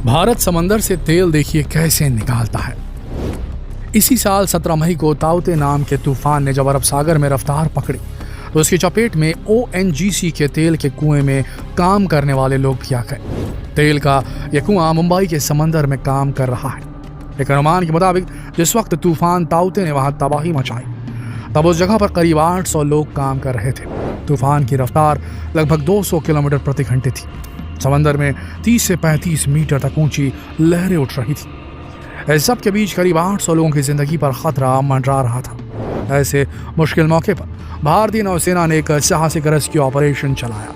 भारत समंदर से तेल देखिए कैसे निकालता है। इसी साल 17 मई को ताउते नाम के तूफान ने जब अरब सागर में रफ्तार पकड़ी तो उसकी चपेट में ONGC के तेल के कुएं में काम करने वाले लोग भी आ गए। तेल का यह कुआं मुंबई के समंदर में काम कर रहा है। एक अनुमान के मुताबिक जिस वक्त तूफान ताउते ने वहां तबाही मचाई तब उस जगह पर करीब 800 लोग काम कर रहे थे। तूफान की रफ्तार लगभग 200 किलोमीटर प्रति घंटे थी। समंदर में 30 से 35 मीटर तक ऊंची लहरें उठ रही थी। इस सब के बीच करीब 800 लोगों की जिंदगी पर खतरा मंडरा रहा था। ऐसे मुश्किल मौके पर भारतीय नौसेना ने एक साहसिक रेस्क्यू ऑपरेशन चलाया।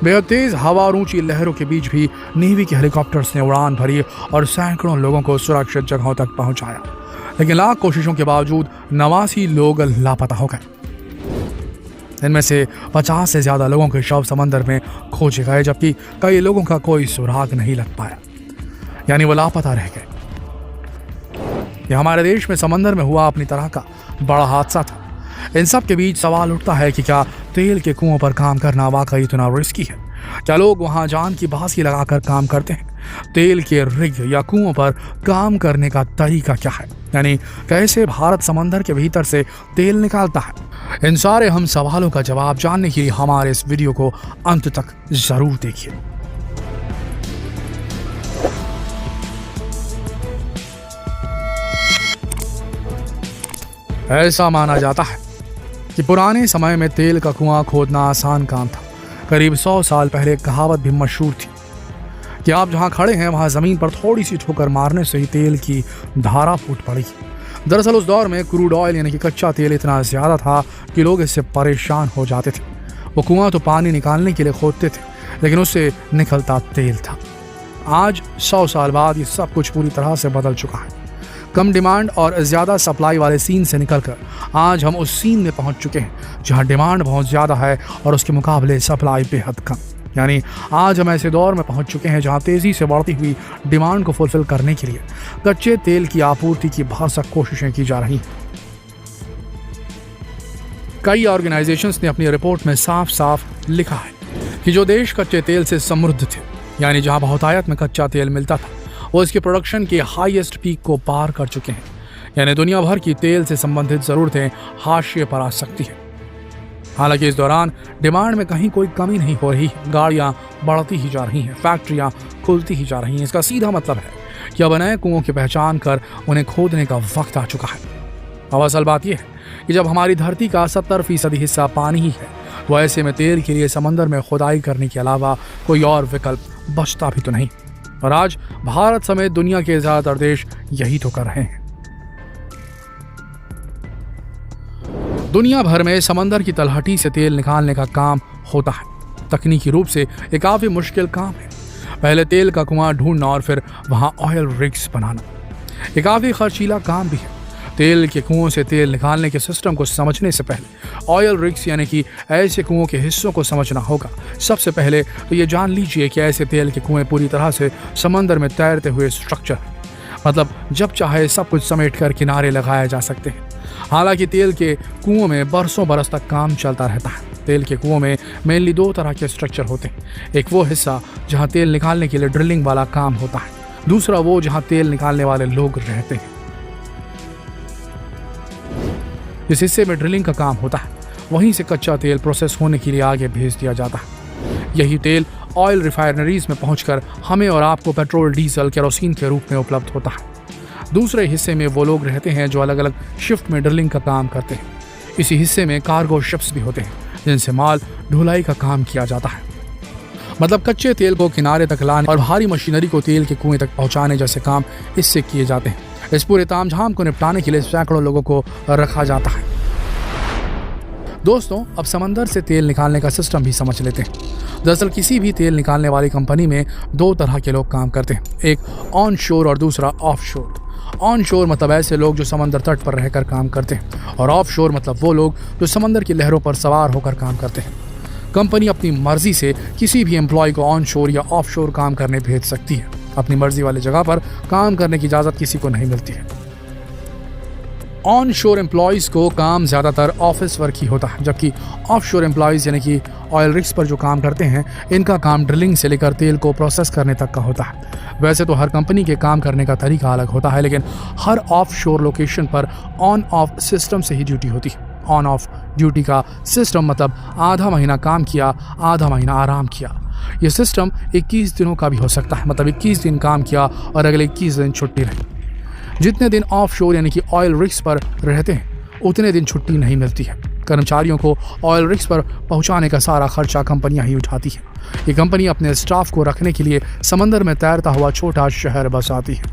बेहद तेज हवा और ऊंची लहरों के बीच भी नेवी के हेलीकॉप्टर्स ने उड़ान भरी और सैकड़ों लोगों को सुरक्षित जगहों तक पहुंचाया। लेकिन लाख कोशिशों के बावजूद 89 लोग लापता हो गए। इनमें से 50 से ज्यादा लोगों के शव समंदर में खोजे गए, जबकि कई लोगों का कोई सुराग नहीं लग पाया, यानी वो लापता रह गए। यह हमारे देश में समंदर में हुआ अपनी तरह का बड़ा हादसा था। इन सब के बीच सवाल उठता है कि क्या तेल के कुओं पर काम करना वाकई इतना रिस्की है? क्या लोग वहां जान की बाजी लगाकर काम करते हैं? तेल के रिग या कुओं पर काम करने का तरीका क्या है? यानी कैसे भारत समंदर के भीतर से तेल निकालता है? इन सारे हम सवालों का जवाब जानने के लिए हमारे इस वीडियो को अंत तक जरूर देखिए। ऐसा माना जाता है कि पुराने समय में तेल का कुआं खोदना आसान काम था। करीब 100 साल पहले कहावत भी मशहूर थी कि आप जहां खड़े हैं वहां जमीन पर थोड़ी सी ठोकर मारने से ही तेल की धारा फूट पड़ी। दरअसल उस दौर में क्रूड ऑयल यानी कि कच्चा तेल इतना ज्यादा था कि लोग इससे परेशान हो जाते थे। वो कुआं तो पानी निकालने के लिए खोदते थे, लेकिन उससे निकलता तेल था। आज 100 साल बाद ये सब कुछ पूरी तरह से बदल चुका है। कम डिमांड और ज्यादा सप्लाई वाले सीन से निकलकर आज हम उस सीन में पहुंच चुके हैं जहां डिमांड बहुत ज्यादा है और उसके मुकाबले सप्लाई बेहद कम। यानी आज हम ऐसे दौर में पहुंच चुके हैं जहां तेजी से बढ़ती हुई डिमांड को फुलफिल करने के लिए कच्चे तेल की आपूर्ति की भरसक कोशिशें की जा रही हैं। कई ऑर्गेनाइजेशंस ने अपनी रिपोर्ट में साफ साफ लिखा है कि जो देश कच्चे तेल से समृद्ध थे, यानी जहां बहुतायत में कच्चा तेल मिलता था, वो इसके प्रोडक्शन के हाईएस्ट पीक को पार कर चुके हैं। यानी दुनिया भर की तेल से संबंधित जरूरतें हाशिए पर आ सकती है। हालांकि इस दौरान डिमांड में कहीं कोई कमी नहीं हो रही। गाड़ियां बढ़ती ही जा रही हैं, फैक्ट्रियां खुलती ही जा रही हैं। इसका सीधा मतलब है कि अब नए कुओं की पहचान कर उन्हें खोदने का वक्त आ चुका है। अब असल बात यह है कि जब हमारी धरती का 70% हिस्सा पानी ही है, तो ऐसे में तेल के लिए समंदर में खुदाई करने के अलावा कोई और विकल्प बचता भी तो नहीं। और आज भारत समेत दुनिया के ज्यादातर देश यही तो कर रहे हैं। दुनिया भर में समंदर की तलहटी से तेल निकालने का काम होता है। तकनीकी रूप से एक काफी मुश्किल काम है। पहले तेल का कुआं ढूंढना और फिर वहां ऑयल रिग्स बनाना, ये काफी खर्चीला काम भी है। तेल के कुओं से तेल निकालने के सिस्टम को समझने से पहले ऑयल रिग्स यानी कि ऐसे कुओं के हिस्सों को समझना होगा। सबसे पहले तो ये जान लीजिए कि ऐसे तेल के कुएं पूरी तरह से समंदर में तैरते हुए स्ट्रक्चर है। मतलब जब चाहे सब कुछ समेट कर किनारे लगाए जा सकते हैं। हालांकि तेल के कुओं में बरसों बरस तक काम चलता रहता है। तेल के कुओं में मेनली 2 तरह के स्ट्रक्चर होते हैं। एक वो हिस्सा जहां तेल निकालने के लिए ड्रिलिंग वाला काम होता है, दूसरा वो जहां तेल निकालने वाले लोग रहते हैं। जिस हिस्से में ड्रिलिंग का काम होता है वहीं से कच्चा तेल प्रोसेस होने के लिए आगे भेज दिया जाता है। यही तेल ऑयल रिफाइनरीज में पहुंचकर हमें और आपको पेट्रोल, डीजल, केरोसिन के रूप में उपलब्ध होता है। दूसरे हिस्से में वो लोग रहते हैं जो अलग अलग शिफ्ट में ड्रिलिंग का काम करते हैं। इसी हिस्से में कार्गो शिप्स भी होते हैं जिनसे माल ढुलाई का काम किया जाता है। मतलब कच्चे तेल को किनारे तक लाने और भारी मशीनरी को तेल के कुएं तक पहुंचाने जैसे काम इससे किए जाते हैं। इस पूरे तामझाम को निपटाने के लिए सैकड़ों लोगों को रखा जाता है। दोस्तों, अब समंदर से तेल निकालने का सिस्टम भी समझ लेते हैं। दरअसल किसी भी तेल निकालने वाली कंपनी में 2 तरह के लोग काम करते हैं, एक ऑन शोर और दूसरा ऑफ शोर। ऑन शोर मतलब ऐसे लोग जो समंदर तट पर रहकर काम करते हैं, और ऑफ शोर मतलब वो लोग जो समंदर की लहरों पर सवार होकर काम करते हैं। कंपनी अपनी मर्जी से किसी भी एम्प्लॉय को ऑन शोर या ऑफ शोर काम करने भेज सकती है। अपनी मर्जी वाली जगह पर काम करने की इजाजत किसी को नहीं मिलती है। ऑन शोर एम्प्लॉयज़ को काम ज़्यादातर ऑफिस वर्क ही होता है, जबकि ऑफ शोर एम्प्लॉयज़ यानी कि ऑयल रिग्स पर जो काम करते हैं, इनका काम ड्रिलिंग से लेकर तेल को प्रोसेस करने तक का होता है। वैसे तो हर कंपनी के काम करने का तरीका अलग होता है, लेकिन हर ऑफ शोर लोकेशन पर ऑन ऑफ सिस्टम से ही ड्यूटी होती है। ऑन ऑफ ड्यूटी का सिस्टम मतलब आधा महीना काम किया, आधा महीना आराम किया। ये सिस्टम 21 दिनों का भी हो सकता है, मतलब 21 दिन काम किया और अगले 21 दिन छुट्टी रही। जितने दिन ऑफ शोर यानी कि ऑयल रिग्स पर रहते हैं, उतने दिन छुट्टी नहीं मिलती है। कर्मचारियों को ऑयल रिग्स पर पहुंचाने का सारा खर्चा कंपनियां ही उठाती हैं। ये कंपनी अपने स्टाफ को रखने के लिए समंदर में तैरता हुआ छोटा शहर बसाती है।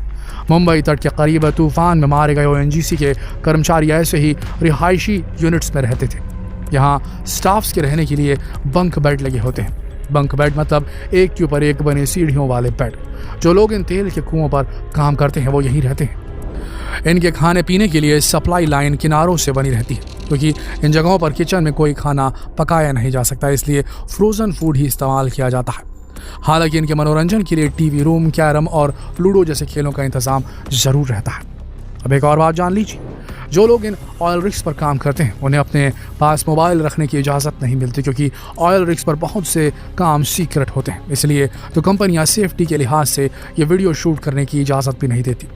मुंबई तट के करीब तूफान में मारे गए ONGC के कर्मचारी ऐसे ही रिहायशी यूनिट्स में रहते थे। यहाँ स्टाफ्स के रहने के लिए बंक बेड लगे होते हैं। बंक बेड मतलब एक के ऊपर एक बने सीढ़ियों वाले बेड। जो लोग इन तेल के कुओं पर काम करते हैं वो यहीं रहते हैं। इनके खाने पीने के लिए सप्लाई लाइन किनारों से बनी रहती है, क्योंकि इन जगहों पर किचन में कोई खाना पकाया नहीं जा सकता, इसलिए फ्रोजन फूड ही इस्तेमाल किया जाता है। हालांकि इनके मनोरंजन के लिए टीवी रूम, कैरम और लूडो जैसे खेलों का इंतजाम जरूर रहता है। अब एक और बात जान लीजिए, जो लोग इन ऑयल रिग्स पर काम करते हैं उन्हें अपने पास मोबाइल रखने की इजाज़त नहीं मिलती, क्योंकि ऑयल रिग्स पर बहुत से काम सीक्रेट होते हैं। इसलिए तो कंपनियां सेफ्टी के लिहाज से ये वीडियो शूट करने की इजाज़त भी नहीं देती।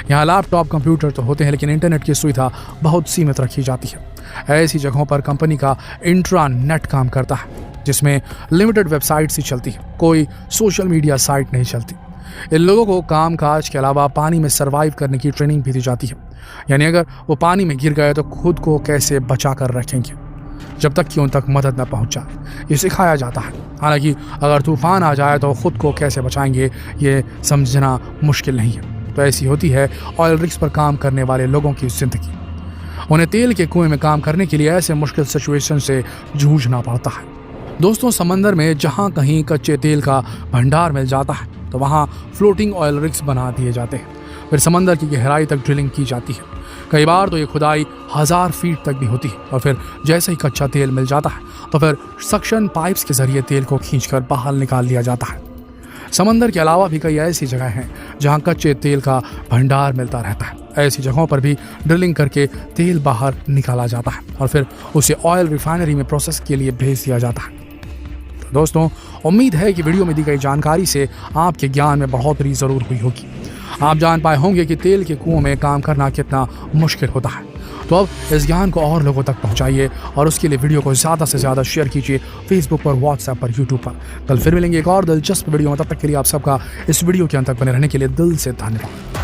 यहाँ लैपटॉप, कंप्यूटर तो होते हैं, लेकिन इंटरनेट की सुविधा बहुत सीमित रखी जाती है। ऐसी जगहों पर कंपनी का इंट्रानेट काम करता है, जिसमें लिमिटेड वेबसाइट्स ही चलती है, कोई सोशल मीडिया साइट नहीं चलती। इन लोगों को काम काज के अलावा पानी में सर्वाइव करने की ट्रेनिंग भी दी जाती है, यानी अगर वो पानी में गिर गए तो खुद को कैसे बचा कर रखेंगे जब तक कि उन तक मदद न पहुंच जाए, ये सिखाया जाता है। हालांकि अगर तूफान आ जाए तो खुद को कैसे बचाएंगे ये समझना मुश्किल नहीं है। तो ऐसी होती है ऑयल रिग्स पर काम करने वाले लोगों की जिंदगी। उन्हें तेल के कुएं में काम करने के लिए ऐसे मुश्किल सिचुएशन से जूझना पड़ता है। दोस्तों, समंदर में जहाँ कहीं कच्चे तेल का भंडार मिल जाता है तो वहाँ फ्लोटिंग ऑयल रिग्स बना दिए जाते हैं। फिर समंदर की गहराई तक ड्रिलिंग की जाती है। कई बार तो ये खुदाई 1000 फीट तक भी होती है, और फिर जैसे ही कच्चा तेल मिल जाता है तो फिर सक्शन पाइप्स के जरिए तेल को खींचकर बाहर निकाल लिया जाता है। समंदर के अलावा भी कई ऐसी जगह हैं जहां कच्चे तेल का भंडार मिलता रहता है। ऐसी जगहों पर भी ड्रिलिंग करके तेल बाहर निकाला जाता है और फिर उसे ऑयल रिफाइनरी में प्रोसेस के लिए भेज दिया जाता है। तो दोस्तों, उम्मीद है कि वीडियो में दी गई जानकारी से आपके ज्ञान में बढ़ोतरी ज़रूर हुई होगी। आप जान पाए होंगे कि तेल के कुओं में काम करना कितना मुश्किल होता है। तो अब इस ज्ञान को और लोगों तक पहुंचाइए और उसके लिए वीडियो को ज़्यादा से ज़्यादा शेयर कीजिए फेसबुक पर, व्हाट्सएप पर, यूट्यूब पर। कल फिर मिलेंगे एक और दिलचस्प वीडियो में। तब तक के लिए आप सबका इस वीडियो के अंत तक बने रहने के लिए दिल से धन्यवाद।